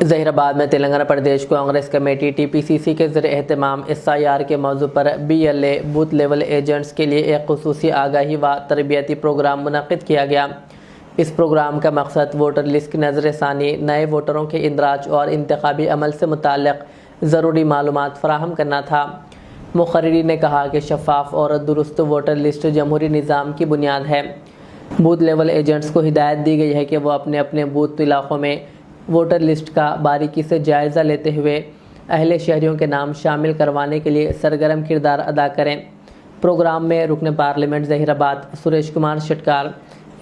जहीराबाद में तेलंगाना प्रदेश Congress committee TPCC के ज़रिए एहतमाम SIR के मौजू पर BLA बूथ लेवल एजेंट्स के लिए एक खुसूसी आगाही व तरबियती प्रोग्राम मुनक़िद किया गया। इस प्रोग्राम का मकसद वोटर लिस्ट की नज़रसानी, नए वोटरों के इंदराज और इंतखाबी अमल से मुताल्लिक़ ज़रूरी मालूमात फ़राहम करना था। मुक़र्रिरीन ने कहा कि शफ़ाफ़ और दुरुस्त वोटर लिस्ट जमहूरी निज़ाम की बुनियाद है। बूथ लेवल एजेंट्स को हिदायत दी गई है कि वह अपने अपने बूथ इलाक़ों में वोटर लिस्ट का बारीकी से जायज़ा लेते हुए अहले शहरियों के नाम शामिल करवाने के लिए सरगर्म किरदार अदा करें। प्रोग्राम में रुकन parliament Zaheerabad Suresh Kumar Shetkar,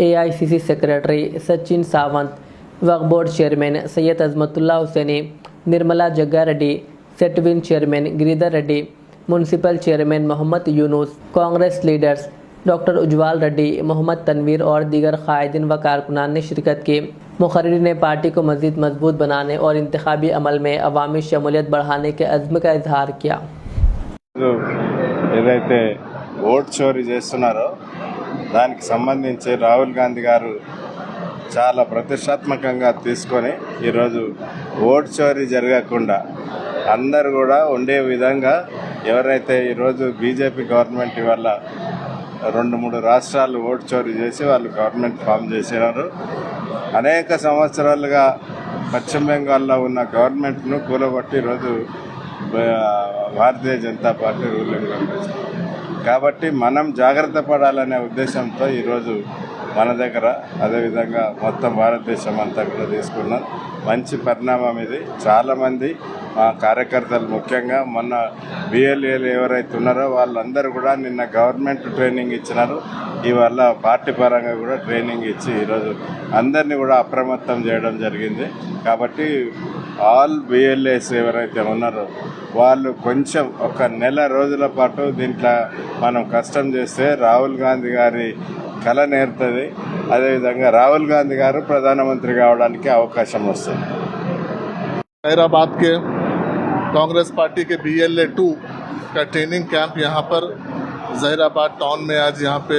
AICC secretary Sachin Sawant, वक्फ board chairman Syed Azmatullah Husaini, Nirmala Jagga Reddy, Setwin chairman Giridhar Reddy, municipal chairman Mohammed Yunus, Congress leaders doctor Ujwal Reddy, Mohammed Tanveer और दीगर कायदीन व कारकुनान ने शिरकत की। मुक़र्रिरीन ने पार्टी को मज़ीद मजबूत बनाने और इंतखाबी अमल में अवामी शमूलियत बढ़ाने के अज़्म का इजहार किया। ఏదైతే ఓట్ చోరీ చేస్తున్నారో దానికి సంబంధించి రాహుల్ గాంధీ గారు చాలా ప్రతిష్టాత్మకంగా తీసుకొని ఈరోజు ఓట్ చోరీ జరగకుండా అందరూ కూడా ఉండే విధంగా ఎవరైతే ఈరోజు బీజేపీ గవర్నమెంట్ వల్ల 2-3 రాష్ట్రాలు ఓటు చోరీ చేసి వాళ్ళు గవర్నమెంట్ ఫామ్ చేసినారు. అనేక సంవత్సరాలుగా పశ్చిమ బెంగాల్లో ఉన్న గవర్నమెంట్ను కూలగొట్టి ఈరోజు భారతీయ జనతా పార్టీ రూలింగ్ వచ్చింది. కాబట్టి మనం జాగ్రత్త పడాలనే ఉద్దేశంతో ఈరోజు మన దగ్గర అదేవిధంగా మొత్తం భారతదేశం అంతా కూడా తీసుకున్నాం. మంచి పరిణామం ఇది. చాలామంది మా కార్యకర్తలు ముఖ్యంగా మొన్న BLAలు ఎవరైతే ఉన్నారో వాళ్ళందరూ కూడా నిన్న గవర్నమెంట్ ట్రైనింగ్ ఇచ్చినారు. ఇవల్ల పార్టీ పరంగా కూడా ట్రైనింగ్ ఇచ్చి ఈరోజు అందరినీ కూడా అప్రమత్తం చేయడం జరిగింది. కాబట్టి ఆల్ BLAs ఎవరైతే ఉన్నారో వాళ్ళు కొంచెం ఒక నెల రోజుల పాటు దీంట్లో మనం కష్టం చేస్తే రాహుల్ గాంధీ గారి కళ నేర్తుంది. అదేవిధంగా రాహుల్ గాంధీ గారు ప్రధానమంత్రి కావడానికి అవకాశం వస్తుంది. जहीराबाद के कांग्रेस पार्टी के BLA 2 का ट्रेनिंग कैंप यहाँ पर जहीराबाद टाउन में आज यहाँ पे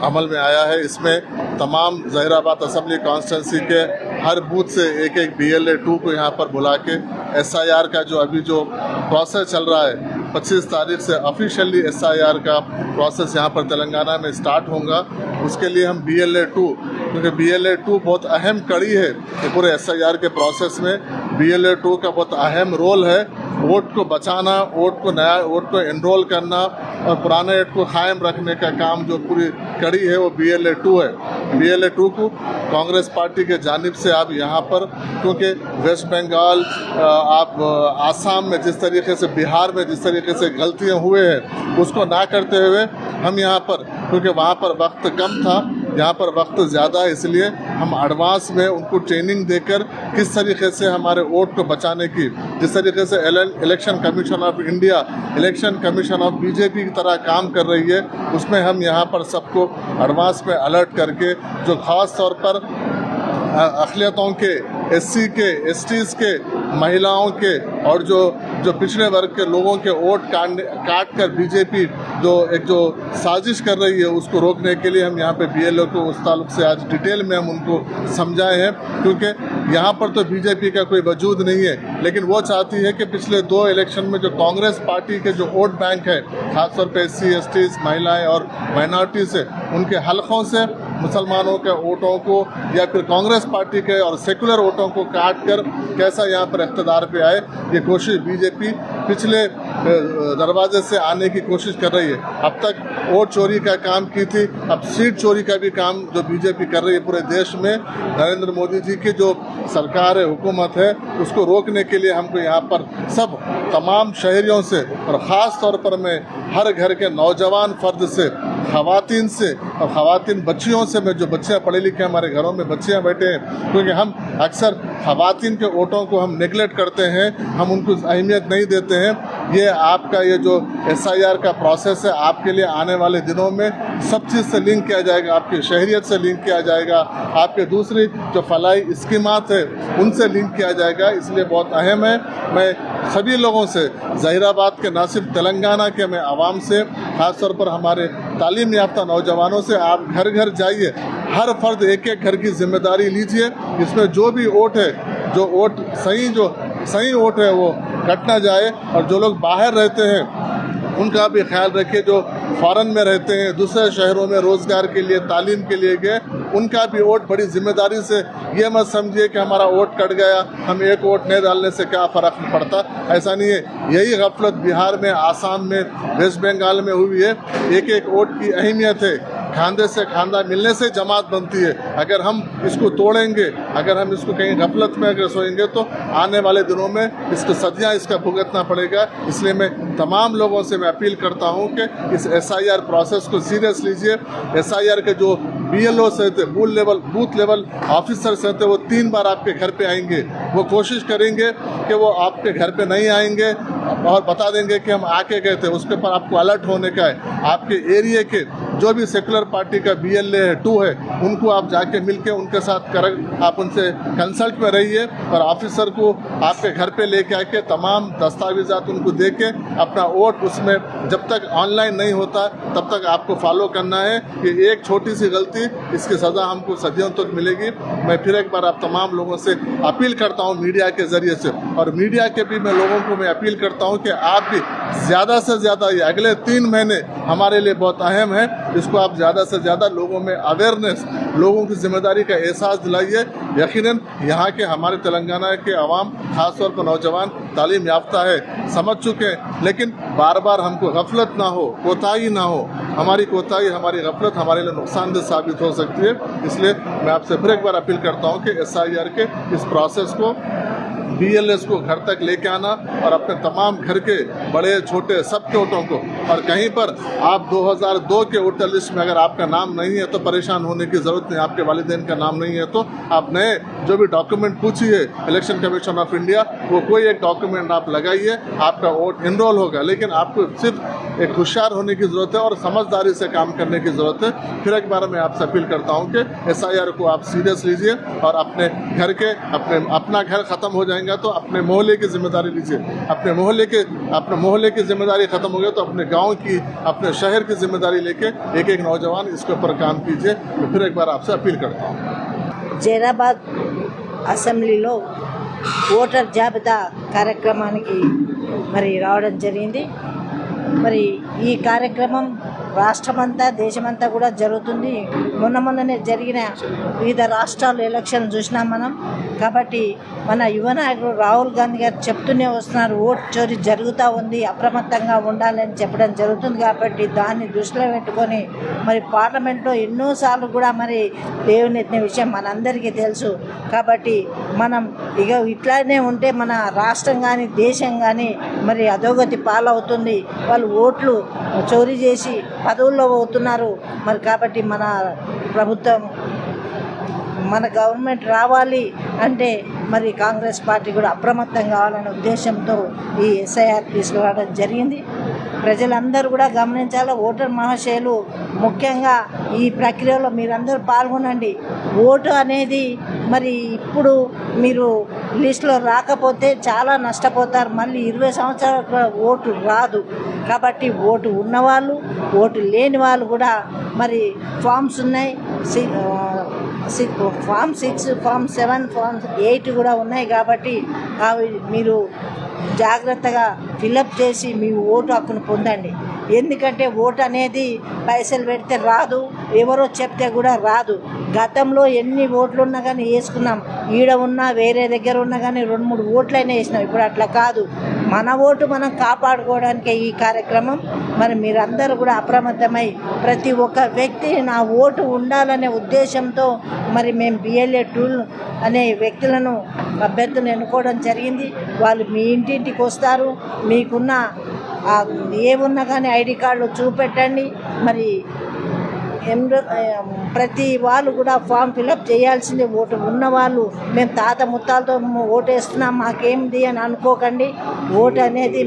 अमल में आया है। इसमें तमाम जहीराबाद असेंबली कॉन्स्टिट्यूंसी के हर बूथ से एक BLA 2 को यहाँ पर बुला के SIR का जो अभी जो प्रोसेस चल रहा है 25 तारीख से ऑफिशियली SIR का प्रोसेस यहाँ पर तेलंगाना में स्टार्ट होगा। उसके लिए हम BLA 2, क्योंकि BLA 2 बहुत अहम कड़ी है कि पूरे SIR के प्रोसेस में BLA 2 का बहुत अहम रोल है। वोट को बचाना, नया वोट को एनरोल करना और पुराने वोट को कायम रखने का काम जो पूरी कड़ी है वो BLA 2 है। BLA 2 को कांग्रेस पार्टी के जानिब से आप यहाँ पर, क्योंकि वेस्ट बंगाल, आप आसाम में जिस तरीके से, बिहार में जिस तरीके से गलतियाँ हुए हैं उसको ना करते हुए हम यहाँ पर, क्योंकि वहाँ पर वक्त कम था, यहाँ पर वक्त ज़्यादा है, इसलिए हम एडवांस में उनको ट्रेनिंग देकर किस तरीके से हमारे वोट को बचाने की, जिस तरीके से election commission of India, election commission of BJP की तरह काम कर रही है, उसमें हम यहाँ पर सबको एडवांस में अलर्ट करके, जो ख़ास तौर पर अक़लियतों के, SC के, STs के, महिलाओं के और जो पिछड़े वर्ग के लोगों के वोट काट कर BJP जो साजिश कर रही है उसको रोकने के लिए हम यहाँ पे BLA को उस ताल्लुक से आज डिटेल में हम उनको समझाए हैं। क्योंकि यहाँ पर तो BJP का कोई वजूद नहीं है, लेकिन वो चाहती है कि पिछले 2 इलेक्शन में जो कांग्रेस पार्टी के जो वोट बैंक है, खासतौर पर SC, STs, महिलाएँ और माइनॉरिटीज़ है, उनके हलकों से मुसलमानों के वोटों को या फिर कांग्रेस पार्टी के और सेकुलर वोटों को काट कर कैसा यहाँ पर इक़्तिदार पे आए, ये कोशिश BJP पिछले दरवाजे से आने की कोशिश कर रही है। अब तक वोट चोरी का काम की थी, अब सीट चोरी का भी काम जो BJP कर रही है पूरे देश में। नरेंद्र मोदी जी की जो सरकार है, हुकूमत है, उसको रोकने के लिए हमको यहाँ पर सब तमाम शहरियों से और ख़ास तौर पर मैं हर घर के नौजवान फ़र्द से, ख़वातीन से और ख़वातीन बच्चियों से, मैं जो बच्चियाँ पढ़े लिखे हमारे घरों में बच्चियाँ बैठे हैं, क्योंकि हम अक्सर ख़वातीन के वोटों को हम नेगलेक्ट करते हैं, हम उनको अहमियत नहीं देते हैं। ये आपका ये जो SIR का प्रोसेस है, आपके लिए आने वाले दिनों में सब चीज़ से लिंक किया जाएगा, आपकी शहरियत से लिंक किया जाएगा, आपके दूसरी जो फलाई स्कीमात है उनसे लिंक किया जाएगा, इसलिए बहुत अहम है। मैं सभी लोगों से, जहीराबाद के, ना सिर्फ तेलंगाना के, मैं आवाम से, ख़ासतौर पर हमारे तालीम याफ्ता नौजवानों से, आप घर घर जाइए, हर फर्द एक एक घर की जिम्मेदारी लीजिए। इसमें जो भी वोट है जो वोट सही वोट है वो कट ना जाए, और जो लोग बाहर रहते हैं उनका भी ख्याल रखिए। जो फॉरेन में रहते हैं, दूसरे शहरों में रोज़गार के लिए, तालीम के लिए गए, उनका भी वोट बड़ी जिम्मेदारी से, ये मत समझिए कि हमारा वोट कट गया, हम एक वोट नहीं डालने से क्या फ़र्क पड़ता, ऐसा नहीं है। यही गफलत बिहार में, आसाम में, वेस्ट बंगाल में हुई है। एक एक वोट की अहमियत है। खांधे से खांधा मिलने से जमात बनती है। अगर हम इसको तोड़ेंगे, अगर हम इसको कहीं गफलत में अगर सोएंगे तो आने वाले दिनों में इसको सदियाँ इसका भुगतना पड़ेगा। इसलिए मैं तमाम लोगों से मैं अपील करता हूं कि इस SIR प्रोसेस को सीरियस लीजिए। SIR के जो BLO से थे, बूथ लेवल ऑफिसर से थे, वो 3 बार आपके घर पे आएंगे। वो कोशिश करेंगे कि वो आपके घर पे नहीं आएंगे और बता देंगे कि हम आके गए थे। उसके ऊपर आपको अलर्ट होने का है। आपके एरिया के जो भी सेकुलर पार्टी का BLA 2 है, उनको आप जाके मिलके उनके साथ आप उनसे कंसल्ट में रहिए, और ऑफिसर को आपके घर पे लेके आके तमाम दस्तावेजात उनको दे के अपना वोट उसमें, जब तक ऑनलाइन नहीं होता तब तक आपको फॉलो करना है। कि एक छोटी सी गलती, इसकी सज़ा हमको सदियों तक मिलेगी। मैं फिर एक बार आप तमाम लोगों से अपील करता हूँ मीडिया के ज़रिए से, और मीडिया के भी मैं लोगों को मैं अपील करता हूँ कि आप भी ज़्यादा से ज़्यादा, ये अगले 3 महीने हमारे लिए बहुत अहम है, इसको आप ज़्यादा से ज़्यादा लोगों में अवेयरनेस, लोगों की जिम्मेदारी का एहसास दिलाइए। यकीनन यहाँ के हमारे तेलंगाना के अवाम, खासतौर पर नौजवान तालीम याफ्ता है, समझ चुके हैं, लेकिन बार बार हमको गफलत ना हो, कोताही ना हो। हमारी कोताही, हमारी गफलत हमारे लिए नुकसानदेह साबित हो सकती है। इसलिए मैं आपसे फिर एक बार अपील करता हूँ कि SIR के इस प्रोसेस को, BLS को घर तक लेके आना, और अपने तमाम घर के बड़े छोटे सबके वोटों को, और कहीं पर आप 2002 के वोटर लिस्ट में अगर आपका नाम नहीं है तो परेशान होने की ज़रूरत नहीं। आपके वालिदैन का नाम नहीं है तो आप नए जो भी डॉक्यूमेंट पूछिए इलेक्शन कमीशन ऑफ इंडिया, वो कोई एक डॉक्यूमेंट आप लगाइए, आपका वोट इनरोल होगा। लेकिन आपको सिर्फ एक होशियार होने की ज़रूरत है और समझदारी से काम करने की ज़रूरत है। फिर एक बार मैं आपसे अपील करता हूँ कि SIR को आप सीरियस लीजिए, और अपने घर के, अपना घर ख़त्म हो जाएंगे तो अपने मोहल्ले की जिम्मेदारी लीजिए। अपने मोहल्ले की जिम्मेदारी ख़त्म हो गई तो अपने गांव की, अपने शहर की जिम्मेदारी लेके एक एक नौजवान इसके ऊपर काम कीजिए। मैं फिर एक बार आपसे अपील करता हूँ। జైరాబాద్ అసెంబ్లీలో ఓటర్ జాబితా కార్యక్రమానికి మరి రావడం జరిగింది. మరి ఈ కార్యక్రమం రాష్ట్రమంతా, దేశమంతా కూడా జరుగుతుంది. మొన్ననే జరిగిన వివిధ రాష్ట్రాలు ఎలక్షన్ చూసినాం మనం. కాబట్టి మన యువ నాయకుడు రాహుల్ గాంధీ గారు చెప్తూనే వస్తున్నారు, ఓట్ చోరీ జరుగుతూ ఉంది, అప్రమత్తంగా ఉండాలని చెప్పడం జరుగుతుంది. కాబట్టి దాన్ని దృష్టిలో పెట్టుకొని మరి పార్లమెంట్లో ఎన్నోసార్లు కూడా మరి లేవనెత్తిన విషయం మనందరికీ తెలుసు. కాబట్టి మనం ఇక ఇట్లానే ఉంటే మన రాష్ట్రం కానీ దేశం కానీ మరి అధోగతి పాలవుతుంది. వాళ్ళు ఓట్లు చోరీ చేసి పదవుల్లో పోతున్నారు. మరి కాబట్టి మన ప్రభుత్వం, మన గవర్నమెంట్ రావాలి అంటే మరి కాంగ్రెస్ పార్టీ కూడా అప్రమత్తం కావాలనే ఉద్దేశంతో ఈ SIR తీసుకురావడం జరిగింది. ప్రజలందరూ కూడా గమనించాలి. ఓటర్ మహాశయులు ముఖ్యంగా ఈ ప్రక్రియలో మీరందరూ పాల్గొనండి. ఓటు అనేది మరి ఇప్పుడు మీరు లిస్టులో రాకపోతే చాలా నష్టపోతారు. మళ్ళీ 20 సంవత్సరాల ఓటు రాదు. కాబట్టి ఓటు ఉన్నవాళ్ళు, ఓటు లేని వాళ్ళు కూడా మరి ఫామ్స్ ఉన్నాయి. ఫామ్ 6, ఫామ్ 7, ఫామ్ 8 కూడా ఉన్నాయి. కాబట్టి అవి మీరు జాగ్రత్తగా ఫిలప్ చేసి మీ ఓటు హక్కును పొందండి. ఎందుకంటే ఓటు అనేది పైసలు పెడితే రాదు, ఎవరో చెప్తే కూడా రాదు. గతంలో ఎన్ని ఓట్లు ఉన్నా కానీ వేసుకున్నాం. ఈడ ఉన్నా, వేరే దగ్గర ఉన్నా కానీ 2-3 ఓట్లైనా వేసినాం. ఇప్పుడు అట్లా కాదు. మన ఓటు మనం కాపాడుకోవడానికే ఈ కార్యక్రమం. మరి మీరందరూ కూడా అప్రమత్తమై ప్రతి ఒక్క వ్యక్తి నా ఓటు ఉండాలనే ఉద్దేశంతో మరి మేము BLA 2 అనే వ్యక్తులను, అభ్యర్థులను ఎన్నుకోవడం జరిగింది. వాళ్ళు మీ ఇంటింటికి వస్తారు. మీకున్న ఏమున్నా కానీ ID కార్డులు చూపెట్టండి. మరి ప్రతి వాళ్ళు కూడా ఫామ్ ఫిలప్ చేయాల్సిందే. ఓటు ఉన్నవాళ్ళు మేము తాత ముత్తాలతో ఓటేస్తున్నాం మాకేంది అని అనుకోకండి. ఓటు అనేది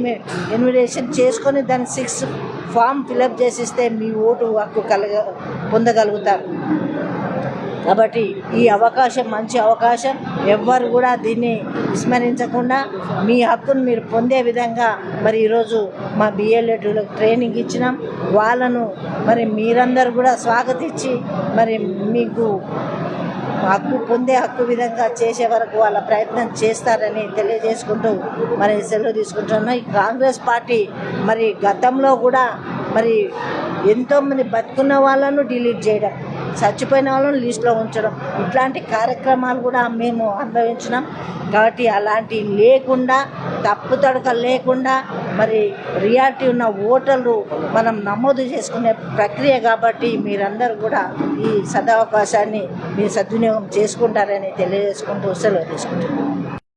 ఇన్విటేషన్ చేసుకొని దాన్ని 6 ఫామ్ ఫిలప్ చేసిస్తే మీ ఓటు హక్కు పొందగలుగుతారు. కాబట్టి ఈ అవకాశం మంచి అవకాశం. ఎవ్వరు కూడా దీన్ని విస్మరించకుండా మీ హక్కును మీరు పొందే విధంగా మరి ఈరోజు మా BLA 2లకు ట్రైనింగ్ ఇచ్చినాం. వాళ్ళను మరి మీరందరూ కూడా స్వాగతించి మరి మీకు హక్కు పొందే హక్కు విధంగా చేసే వరకు వాళ్ళ ప్రయత్నం చేస్తారని తెలియజేసుకుంటూ మరి సెలవు తీసుకుంటున్నాం. ఈ కాంగ్రెస్ పార్టీ మరి గతంలో కూడా మరి ఎంతోమంది బతుకున్న వాళ్ళను డిలీట్ చేయడం, చచ్చిపోయిన వాళ్ళను లిస్టులో ఉంచడం, ఇట్లాంటి కార్యక్రమాలు కూడా మేము అనుభవించినాం. కాబట్టి అలాంటివి లేకుండా, తప్పు తడకలు లేకుండా మరి రియాలిటీ ఉన్న ఓటర్లు మనం నమోదు చేసుకునే ప్రక్రియ. కాబట్టి మీరందరూ కూడా ఈ సదవకాశాన్ని మీరు సద్వినియోగం చేసుకుంటారని తెలియజేసుకుంటూ సెలవు తీసుకుంటున్నాం.